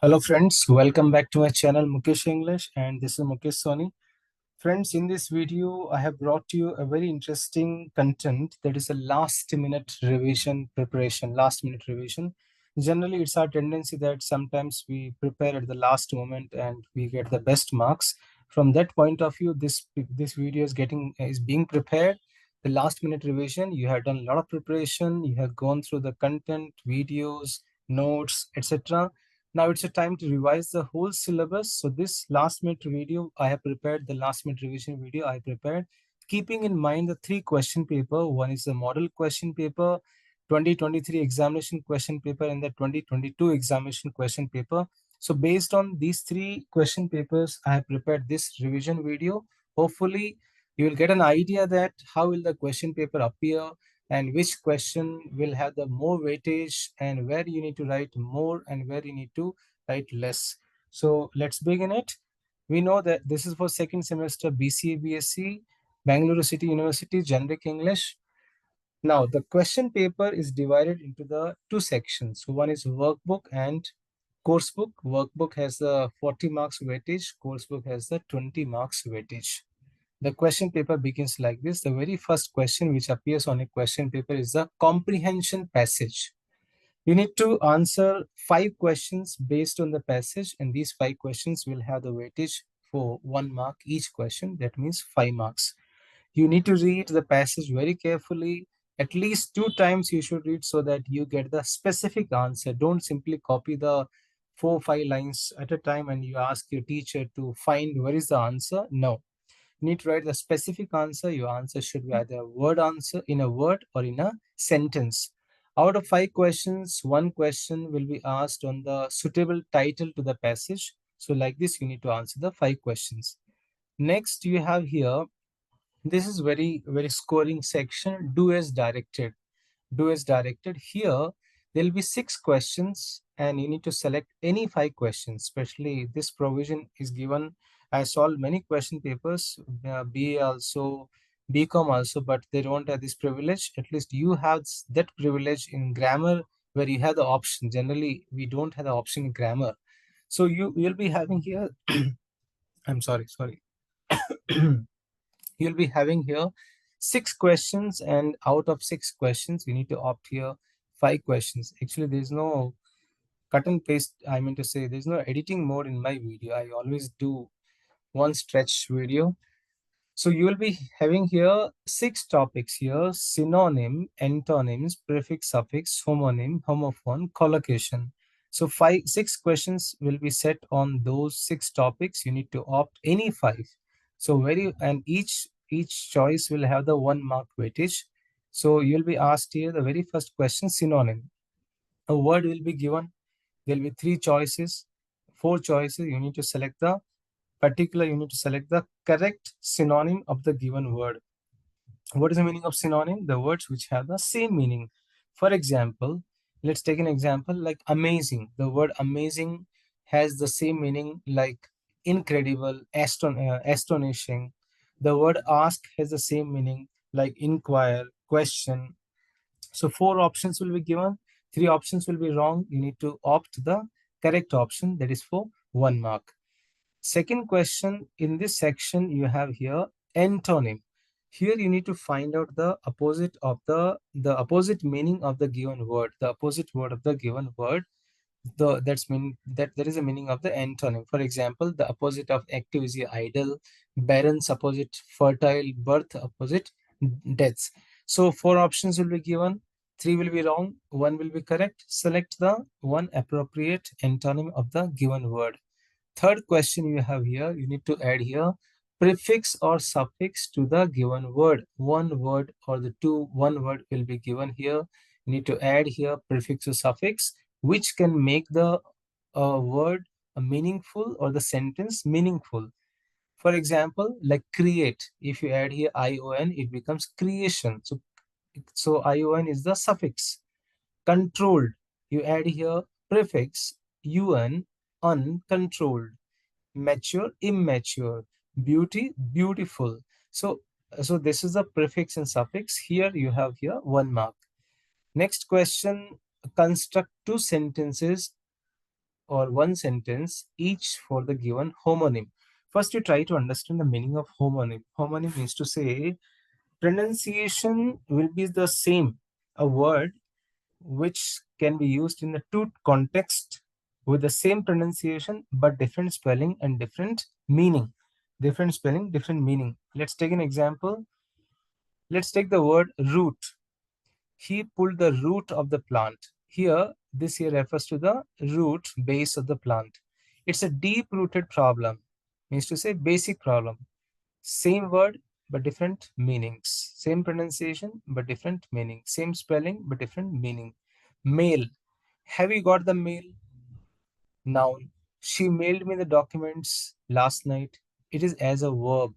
Hello friends, welcome back to my channel Mukesh English, and this is Mukesh Soni. Friends, in this video I have brought you a very interesting content, that is a last minute revision preparation, last minute revision. Generally it's our tendency that sometimes we prepare at the last moment and we get the best marks. From that point of view, this video is being prepared. The last minute revision, you have done a lot of preparation, you have gone through the content, videos, notes, etc. Now it's a time to revise the whole syllabus. So this last minute video I have prepared, the last minute revision video I prepared, keeping in mind the three question paper. One is the model question paper, 2023 examination question paper, and the 2022 examination question paper. So based on these three question papers, I have prepared this revision video. Hopefully you will get an idea that how will the question paper appear, and which question will have the more weightage, and where you need to write more and where you need to write less. So let's begin it. We know that this is for second semester BCA BSc, Bangalore City University, Generic English. Now the question paper is divided into the two sections. So one is workbook and coursebook. Workbook has the 40 marks weightage, coursebook has the 20 marks weightage. The question paper begins like this. The very first question which appears on a question paper is the comprehension passage. You need to answer 5 questions based on the passage, and these 5 questions will have the weightage for 1 mark each question. That means 5 marks. You need to read the passage very carefully. At least 2 times you should read so that you get the specific answer. Don't simply copy the 4-5 lines at a time and you ask your teacher to find where is the answer. No, you need to write the specific answer. Your answer should be either a word answer in a word or in a sentence. Out of 5 questions, 1 question will be asked on the suitable title to the passage. So like this, you need to answer the 5 questions. Next, you have here, this is very scoring section, do as directed. Do as directed. Here, there will be 6 questions and you need to select any 5 questions. Especially this provision is given. I solved many question papers, BA also, BCom also, but they don't have this privilege. At least you have that privilege in grammar where you have the option. Generally, we don't have the option in grammar. So you will be having here, I'm sorry. You'll be having here 6 questions, and out of 6 questions, you need to opt here 5 questions. Actually, there's no cut and paste. I mean to say, there's no editing mode in my video. I always do one stretch video. So you will be having here 6 topics here: synonym, antonyms, prefix, suffix, homonym, homophone, collocation. So 6 questions will be set on those 6 topics. You need to opt any 5. So each choice will have the 1 mark weightage. So you'll be asked here the very first question, synonym. A word will be given. There will be 3 choices, 4 choices. You need to select the correct synonym of the given word. What is the meaning of synonym? The words which have the same meaning. For example, let's take an example like amazing. The word amazing has the same meaning like incredible, astonishing. The word ask has the same meaning like inquire, question. So 4 options will be given. 3 options will be wrong. You need to opt the correct option, that is for 1 mark. Second question, in this section you have here antonym. Here you need to find out the opposite of the opposite meaning of the given word, the opposite word of the given word. That there is a meaning of the antonym. For example, the opposite of active is idle, barren's opposite fertile, birth opposite deaths. So 4 options will be given, 3 will be wrong, 1 will be correct. Select the one appropriate antonym of the given word. Third question you have here, you need to add here prefix or suffix to the given word. One word or one word will be given here. You need to add here prefix or suffix, which can make the word meaningful or the sentence meaningful. For example, like create, if you add here ion, it becomes creation. So ion is the suffix. Controlled, you add here prefix un, uncontrolled. Mature, immature. Beauty, beautiful. So this is the prefix and suffix. Here you have here 1 mark. Next question, construct 2 sentences or one sentence each for the given homonym. First, you try to understand the meaning of homonym. Homonym means to say pronunciation will be the same. A word which can be used in the two contexts with the same pronunciation but different spelling and different meaning. Different spelling, different meaning. Let's take an example. Let's take the word root. He pulled the root of the plant. Here, this here refers to the root base of the plant. It's a deep-rooted problem, means to say basic problem. Same word, but different meanings. Same pronunciation, but different meaning. Same spelling, but different meaning. Mail. Have you got the mail? Noun. She mailed me the documents last night. It is as a verb.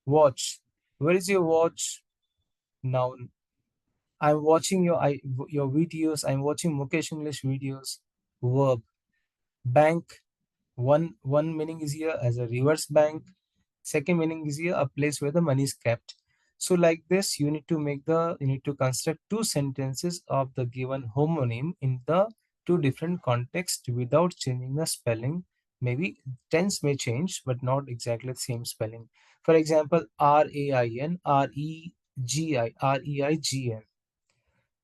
Watch. Where is your watch? Noun. I'm watching your videos. I'm watching Mukesh English videos. Verb. Bank. One meaning is here as a reverse bank. Second meaning is here a place where the money is kept. So like this, you need to construct two sentences of the given homonym in the two different contexts without changing the spelling. Maybe tense may change, but not exactly the same spelling. For example, RAIN, REIGN.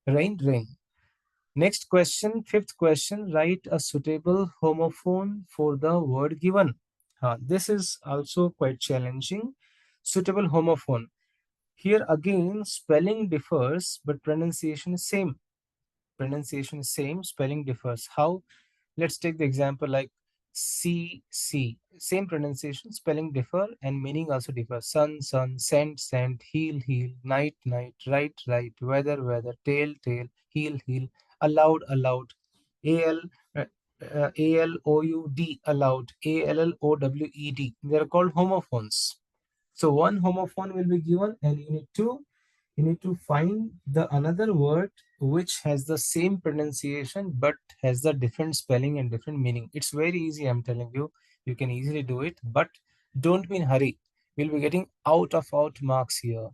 Rain, rain. Next question, fifth question, write a suitable homophone for the word given. This is also quite challenging. Suitable homophone. Here again, spelling differs, but pronunciation is same. Pronunciation is same, spelling differs. How? Let's take the example like C. Same pronunciation, spelling differ, and meaning also differ. Sun, sun, scent, scent, heel, heel, night, night, right, right, weather, weather, tail, tail, heel, heel, allowed, allowed, AL, ALOUD, allowed, ALLOWED. They are called homophones. So one homophone will be given, and you need to find the another word which has the same pronunciation but has the different spelling and different meaning. It's very easy, I'm telling you. You can easily do it, but don't be in hurry. We'll be getting out of out marks here.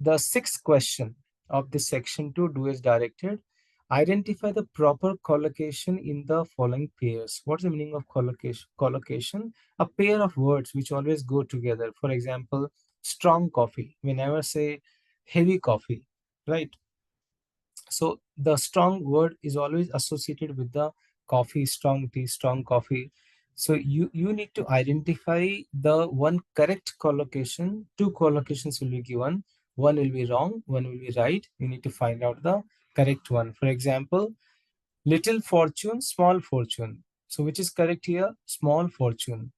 The sixth question of this section 2 do as directed. Identify the proper collocation in the following pairs. What's the meaning of collocation? Collocation, a pair of words which always go together. For example, strong coffee. We never say heavy coffee, right? So the strong word is always associated with the coffee, strong tea, strong coffee. So you need to identify the one correct collocation. Two collocations will be given. One will be wrong, one will be right. You need to find out the correct one. For example, little fortune, small fortune. So which is correct here? Small fortune.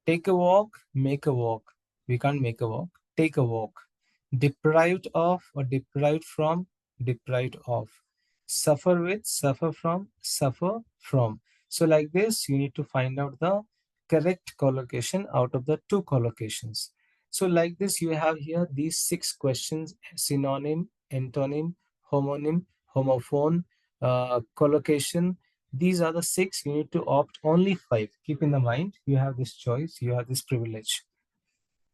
Take a walk, make a walk. We can't make a walk. Take a walk. Deprived of or deprived from, deprived of. Suffer with, suffer from, suffer from. So like this, you need to find out the correct collocation out of the two collocations. So like this, you have here these 6 questions: synonym, antonym, homonym, homophone, collocation. These are the 6. You need to opt only 5. Keep in the mind, you have this choice, you have this privilege.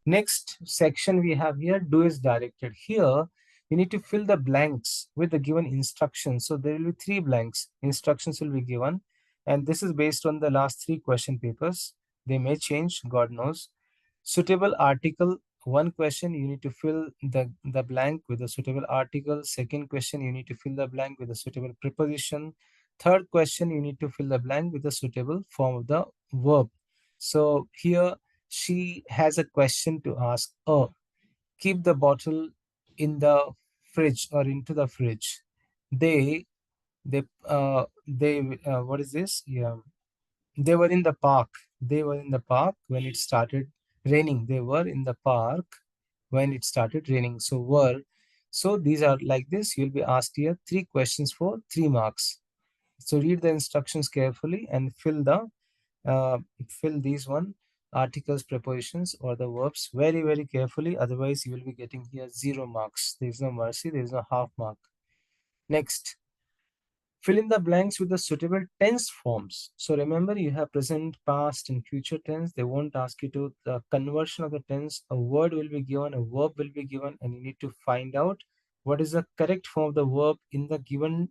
Next section we have here, do as directed. Here, you need to fill the blanks with the given instructions. So there will be 3 blanks. Instructions will be given. And this is based on the last 3 question papers. They may change, God knows. Suitable article. One question, you need to fill the blank with a suitable article. Second question, you need to fill the blank with a suitable preposition. Third question, you need to fill the blank with a suitable form of the verb. So here, she has a question to ask. Oh, keep the bottle in the fridge or into the fridge. They, what is this? Yeah, they were in the park. They were in the park when it started raining. They were in the park when it started raining. So were. So these are like this. You'll be asked here 3 questions for 3 marks. So read the instructions carefully and uh, fill these one articles, prepositions, or the verbs very, very carefully. Otherwise, you will be getting here 0 marks. There is no mercy. There is no half mark. Next, fill in the blanks with the suitable tense forms. So remember, you have present, past, and future tense. They won't ask you to the conversion of the tense. A word will be given, a verb will be given, and you need to find out what is the correct form of the verb in the given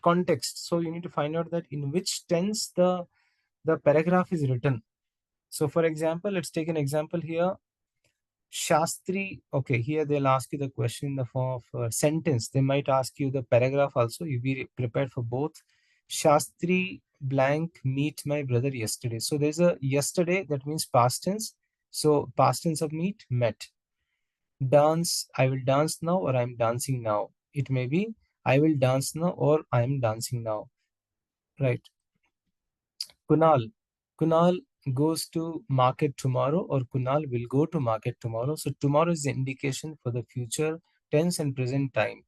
context. So you need to find out that in which tense the paragraph is written. So for example, let's take an example here. Shastri, okay, here they'll ask you the question in the form of a sentence. They might ask you the paragraph also. You be prepared for both. Shastri blank meet my brother yesterday. So there's a yesterday, that means past tense. So past tense of meet, met. Dance, I will dance now or I'm dancing now. It may be I will dance now or I'm dancing now. Right. Kunal. Kunal goes to market tomorrow or Kunal will go to market tomorrow. So tomorrow is the indication for the future tense and present time.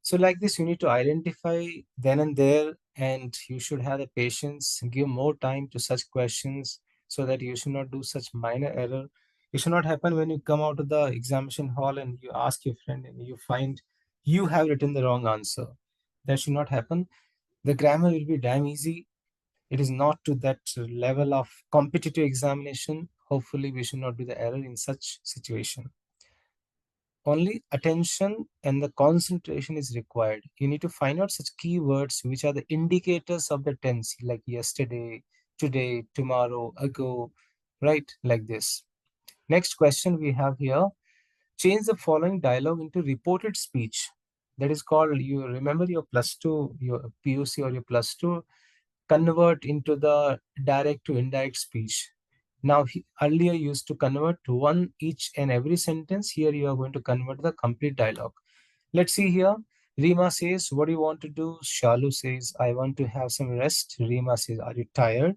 So like this, you need to identify then and there, and you should have the patience, give more time to such questions so that you should not do such minor error. It should not happen when you come out of the examination hall and you ask your friend and you find you have written the wrong answer. That should not happen. The grammar will be damn easy. It is not to that level of competitive examination. Hopefully, we should not do the error in such situation. Only attention and the concentration is required. You need to find out such keywords which are the indicators of the tense, like yesterday, today, tomorrow, ago, right? Like this. Next question we have here. Change the following dialogue into reported speech. That is called, you remember your plus two, your PUC or your plus two, convert into the direct to indirect speech. Now, earlier you used to convert to one each and every sentence. Here you are going to convert the complete dialogue. Let's see here. Rima says, what do you want to do? Shalu says, I want to have some rest. Rima says, are you tired?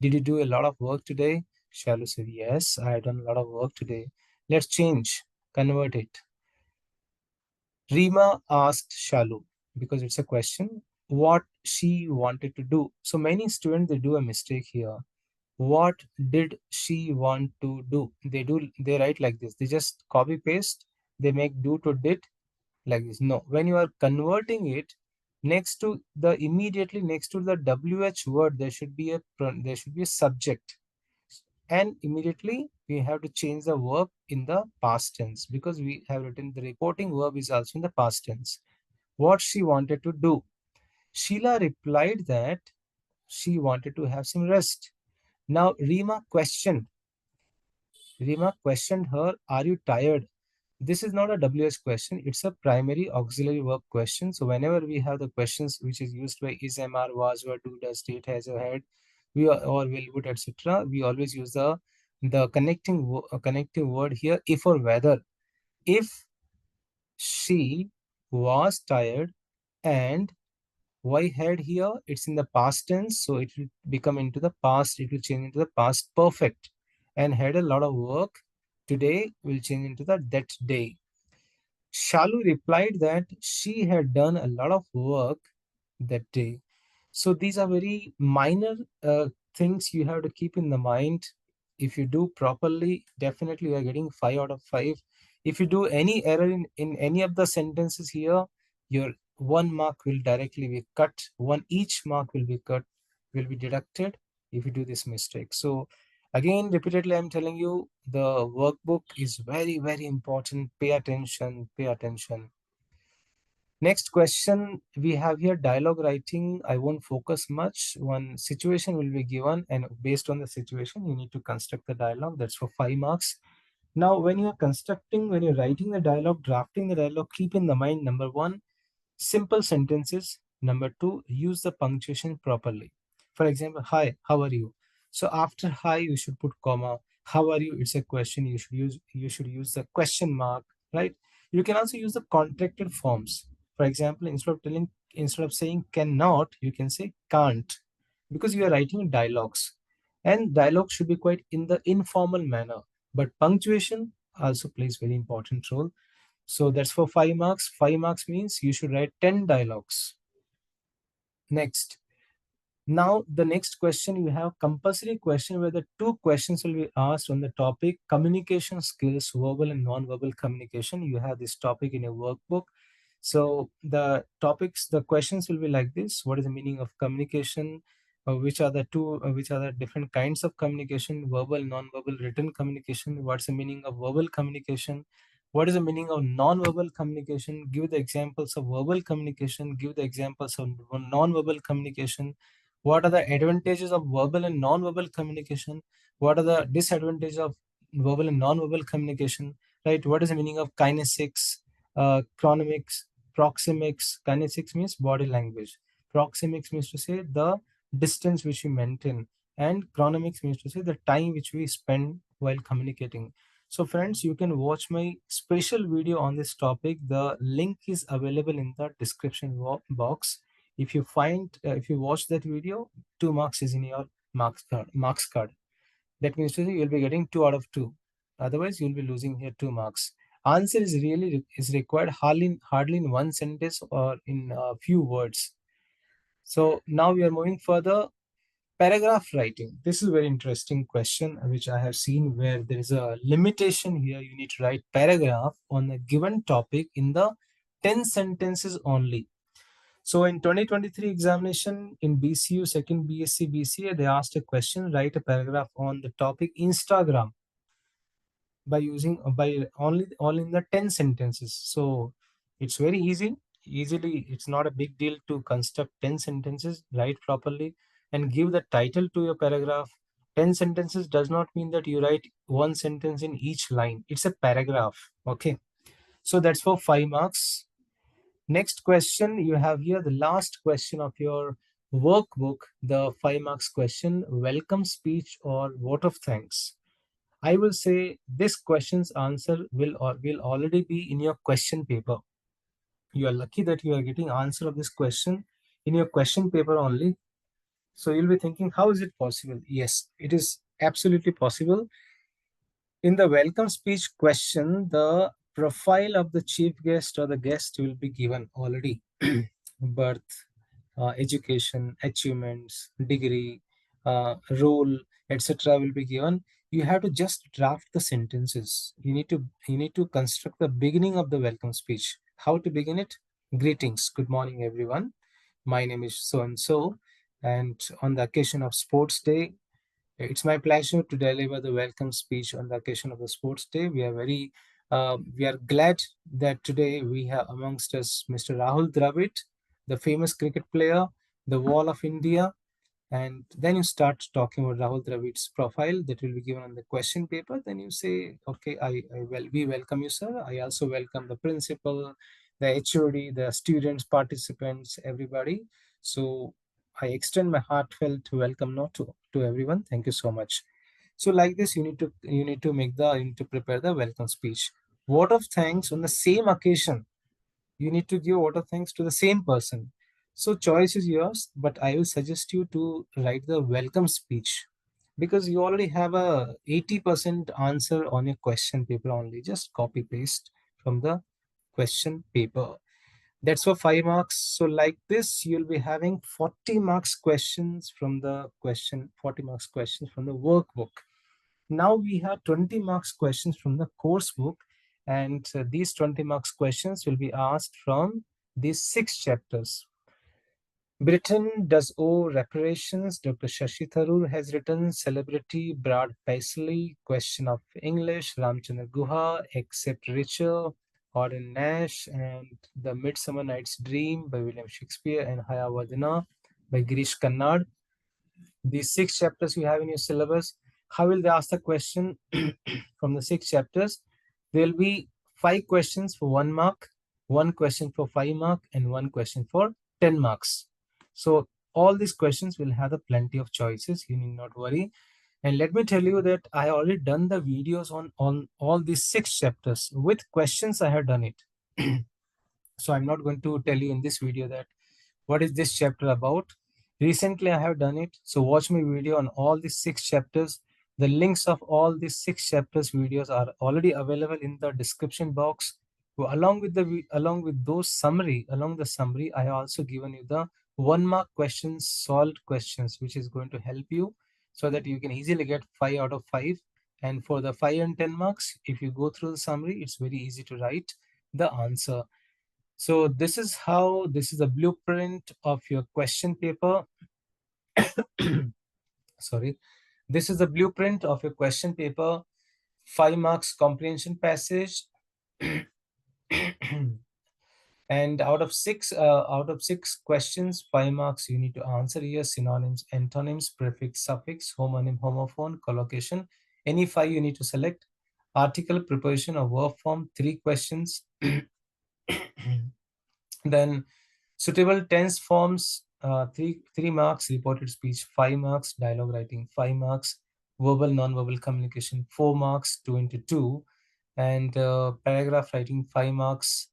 Did you do a lot of work today? Shalu said, yes, I have done a lot of work today. Let's change, convert it. Rima asked Shalu, because it's a question, what she wanted to do. So many students, they do a mistake here. What did she want to do? They write like this. They just copy paste. They make do to did like this. No, when you are converting it, next to the immediately next to the WH word, there should be a subject, and immediately we have to change the verb in the past tense, because we have written the reporting verb is also in the past tense. What she wanted to do. Sheila replied that she wanted to have some rest. Now Rima questioned her, are you tired? This is not a WH question, it's a primary auxiliary verb question. So whenever we have the questions which is used by is, am, are, was, were, do, does, did, has, or had, or will, would, etc., we always use the connecting word here, if or whether. If she was tired, and why had here, it's in the past tense, so it will become into the past, it will change into the past perfect. And had a lot of work today will change into the that day. Shalu replied that she had done a lot of work that day. So these are very minor things you have to keep in the mind. If you do properly, definitely you are getting 5 out of 5. If you do any error in any of the sentences here, your 1 mark will directly be cut. Each mark will be cut, will be deducted if you do this mistake. So again, repeatedly, I'm telling you, the workbook is very, very important. Pay attention, pay attention. Next question we have here, dialogue writing. I won't focus much. One situation will be given, and based on the situation, you need to construct the dialogue. That's for 5 marks. Now, when you're writing the dialogue, drafting the dialogue, keep in the mind, number one, simple sentences. Number two, use the punctuation properly. For example, hi, how are you? So after hi, you should put comma. How are you? It's a question. You should use the question mark, right? You can also use the contracted forms. For example, instead of saying cannot, you can say can't, because you are writing dialogues, and dialogue should be quite in the informal manner. But punctuation also plays very important role. So that's for 5 marks. 5 marks means you should write 10 dialogues. Next. Now, the next question, you have compulsory question where the 2 questions will be asked on the topic communication skills, verbal and non-verbal communication. You have this topic in your workbook. So the questions will be like this. What is the meaning of communication? Which are the different kinds of communication, verbal, non-verbal, written communication? What's the meaning of verbal communication? What is the meaning of non-verbal communication? Give the examples of verbal communication. Give the examples of non-verbal communication. What are the advantages of verbal and non-verbal communication? What are the disadvantages of verbal and non-verbal communication? Right? What is the meaning of kinesics, chronomics, proxemics? Kinesics means body language. Proxemics means to say the distance which we maintain, and chronomics means to say the time which we spend while communicating. So friends, you can watch my special video on this topic. The link is available in the description box. If you if you watch that video, 2 marks is in your marks card. That means to say you'll be getting 2 out of 2. Otherwise, you'll be losing here 2 marks. Answer is required hardly in one sentence or in a few words. So now we are moving further. Paragraph writing. This is a very interesting question which I have seen, where there is a limitation here. You need to write paragraph on a given topic in the 10 sentences only. So in 2023 examination in BCU second BSc BCA, they asked a question, write a paragraph on the topic Instagram by using by only in the 10 sentences. So it's very easily, it's not a big deal to construct 10 sentences, write properly and give the title to your paragraph. 10 sentences does not mean that you write one sentence in each line. It's a paragraph. Okay, so that's for 5 marks. Next question you have here, the last question of your workbook, the 5 marks question, welcome speech or vote of thanks. I will say this question's answer will already be in your question paper. You are lucky that you are getting answer of this question in your question paper only. So you'll be thinking, how is it possible? Yes, it is absolutely possible. In the welcome speech question, the profile of the chief guest or the guest will be given already. Birth, education, achievements, degree, role, etc. will be given. You have to just draft the sentences. You need to construct the beginning of the welcome speech. How to begin it? Greetings, good morning, everyone. My name is so and so, and on the occasion of Sports Day, it's my pleasure to deliver the welcome speech on the occasion of the Sports Day. We are glad that today we have amongst us Mr. Rahul Dravid, the famous cricket player, the Wall of India, and then you start talking about Rahul Dravid's profile that will be given on the question paper. Then you say, okay, we welcome you, sir. I also welcome the principal, the HOD, the students, participants, everybody. So I extend my heartfelt welcome now to everyone. Thank you so much. So like this, you need to prepare the welcome speech. Vote of thanks on the same occasion. You need to give vote of thanks to the same person. So choice is yours, but I will suggest you to write the welcome speech because you already have a 80% answer on your question paper only. Just copy paste from the question paper. That's for 5 marks. So like this, you'll be having 40 marks questions from the 40 marks questions from the workbook. Now we have 20 marks questions from the course book, and these 20 marks questions will be asked from these 6 chapters. Britain does owe reparations. Dr. Shashi Tharoor has written. Celebrity Brad Paisley. Question of English. Ramachandra Guha. Except Richer-Ogden Nash. And The Midsummer Night's Dream by William Shakespeare and Hayavadana by Girish Karnad. These 6 chapters you have in your syllabus. How will they ask the question from the 6 chapters? There will be 5 questions for 1 mark, 1 question for 5 mark, and 1 question for 10 marks. So all these questions will have plenty of choices. You need not worry. And let me tell you that I already done the videos on all these 6 chapters with questions. I have done it. So I'm not going to tell you in this video that what is this chapter about. Recently I have done it. So watch my video on all these 6 chapters. The links of all these 6 chapters videos are already available in the description box. Along with the summary, I have also given you the 1 mark questions, solved questions, which is going to help you so that you can easily get 5 out of 5. And for the 5 and 10 marks, if you go through the summary, it's very easy to write the answer. So this is a blueprint of your question paper. Sorry. This is the blueprint of your question paper. 5 marks comprehension passage, And out of six questions, 5 marks you need to answer here: synonyms, antonyms, prefix, suffix, homonym, homophone, collocation. Any five you need to select. Article, preposition, or verb form, 3 questions. Then suitable tense forms, 3 marks. Reported speech, 5 marks. Dialogue writing, 5 marks. Verbal, non-verbal communication, 4 marks, 2 into 2. And paragraph writing, 5 marks.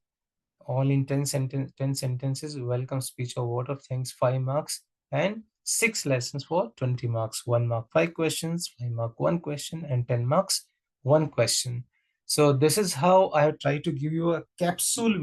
All in 10 sentences. Welcome speech or vote of thanks, 5 marks. And 6 lessons for 20 marks. 1 mark, 5 questions, 5 mark, 1 question, and 10 marks, 1 question. So this is how I have tried to give you a capsule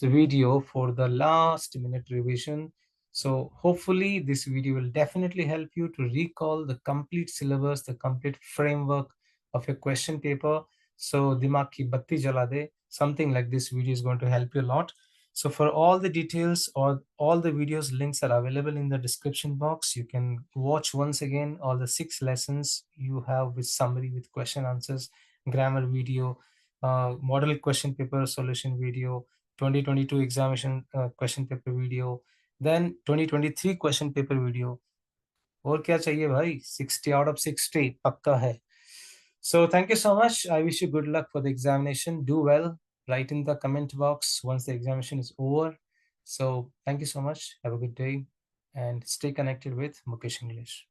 video for the last minute revision. So hopefully this video will definitely help you to recall the complete syllabus, the complete framework of your question paper. So dimag ki batti jala de. Something like this video is going to help you a lot. So for all the details or all the videos, links are available in the description box. You can watch once again all the 6 lessons you have with summary, with question answers, grammar video, model question paper solution video, 2022 examination question paper video, then 2023 question paper video. और क्या चाहिए भाई? 60 out of 60 पक्का है. So thank you so much. I wish you good luck for the examination. Do well. Write in the comment box once the examination is over. So thank you so much. Have a good day and stay connected with Mukesh English.